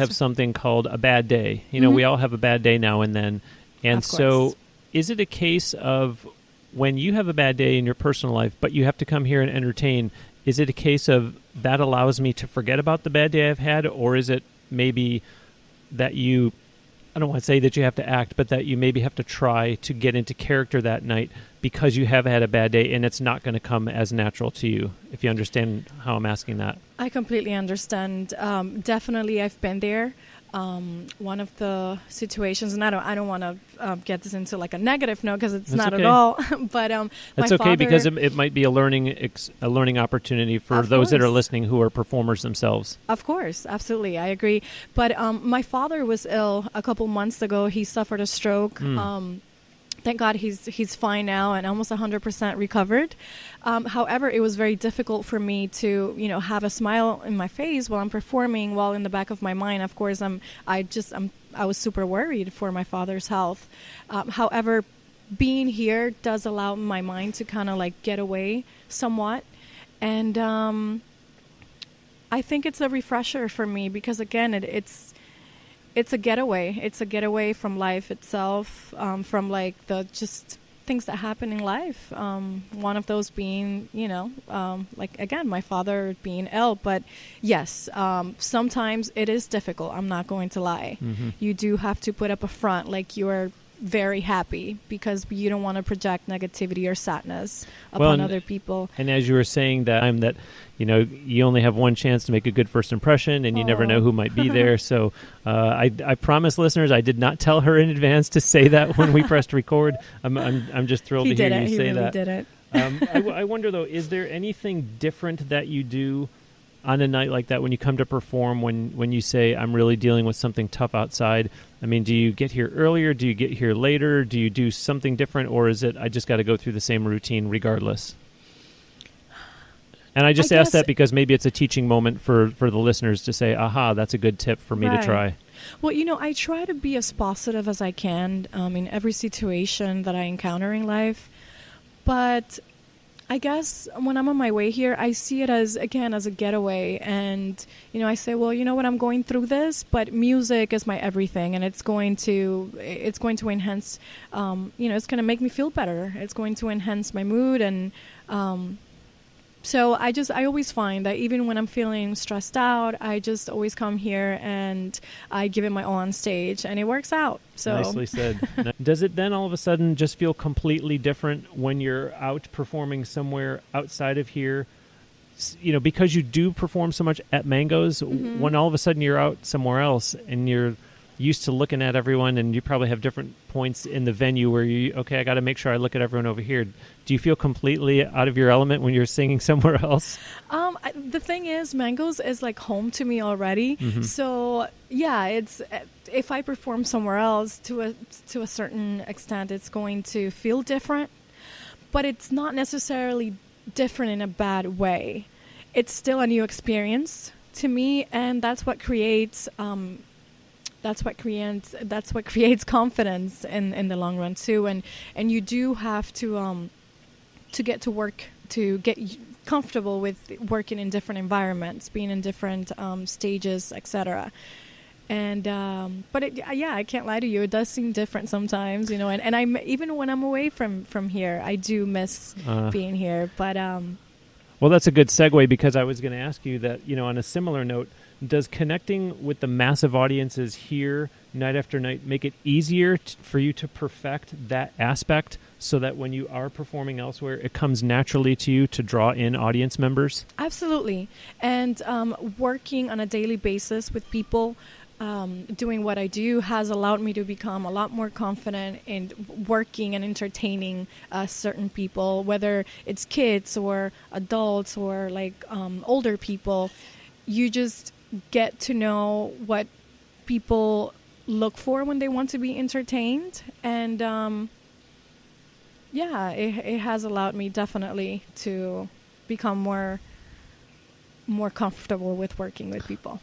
have something called a bad day. You know, we all have a bad day now and then. And so is it a case of when you have a bad day in your personal life, but you have to come here and entertain, is it a case of that allows me to forget about the bad day I've had? Or is it maybe that you, I don't want to say that you have to act, but that you maybe have to try to get into character that night because you have had a bad day and it's not going to come as natural to you, if you understand how I'm asking that? I completely understand. Definitely, I've been there. One of the situations, and I don't want to get this into like a negative note because it's not okay at all. But it's okay because it might be a learning opportunity for those that are listening who are performers themselves. Of course, absolutely, I agree. But my father was ill a couple months ago. He suffered a stroke. Thank God he's fine now and almost 100% recovered. However, it was very difficult for me to, have a smile in my face while I'm performing, while in the back of my mind, of course, I was super worried for my father's health. However, being here does allow my mind to kind of like get away somewhat. And I think it's a refresher for me because, again, it's a getaway. It's a getaway from life itself, from like the just things that happen in life. One of those being, like again, my father being ill. But yes, sometimes it is difficult. I'm not going to lie. You do have to put up a front like you're very happy because you don't want to project negativity or sadness upon other people. And as you were saying that you only have one chance to make a good first impression and you never know who might be there. So I promise listeners, I did not tell her in advance to say that when we pressed record. I'm just thrilled to hear you say that. He really did it. I wonder though, is there anything different that you do on a night like that when you come to perform, when you say, I'm really dealing with something tough outside? I mean, do you get here earlier? Do you get here later? Do you do something different? Or is it, I just got to go through the same routine regardless? And I just asked that because maybe it's a teaching moment for the listeners to say, aha, that's a good tip for me to try. Well, I try to be as positive as I can in every situation that I encounter in life. But I guess when I'm on my way here, I see it as a getaway. And, I say, well, you know what, I'm going through this, but music is my everything. And it's going to enhance, it's going to make me feel better. It's going to enhance my mood. And so I always find that even when I'm feeling stressed out, I just always come here and I give it my all on stage, and it works out. So nicely said. Does it then all of a sudden just feel completely different when you're out performing somewhere outside of here? Because you do perform so much at Mango's, when all of a sudden you're out somewhere else and you're used to looking at everyone, and you probably have different points in the venue where I got to make sure I look at everyone over here. Do you feel completely out of your element when you're singing somewhere else? The thing is, Mango's is like home to me already. So yeah, it's if I perform somewhere else to a certain extent, it's going to feel different, but it's not necessarily different in a bad way. It's still a new experience to me, and that's what creates confidence in the long run too. And you do have to get to work, to get comfortable with working in different environments, being in different stages, etc. And but I can't lie to you, it does seem different sometimes, and I'm even when I'm away from here, I do miss being here. But well, that's a good segue, because I was going to ask you that, on a similar note, does connecting with the massive audiences here night after night make it easier for you to perfect that aspect so that when you are performing elsewhere, it comes naturally to you to draw in audience members? Absolutely. And working on a daily basis with people, doing what I do has allowed me to become a lot more confident in working and entertaining certain people, whether it's kids or adults or like older people. You just get to know what people look for when they want to be entertained. And it has allowed me definitely to become more comfortable with working with people.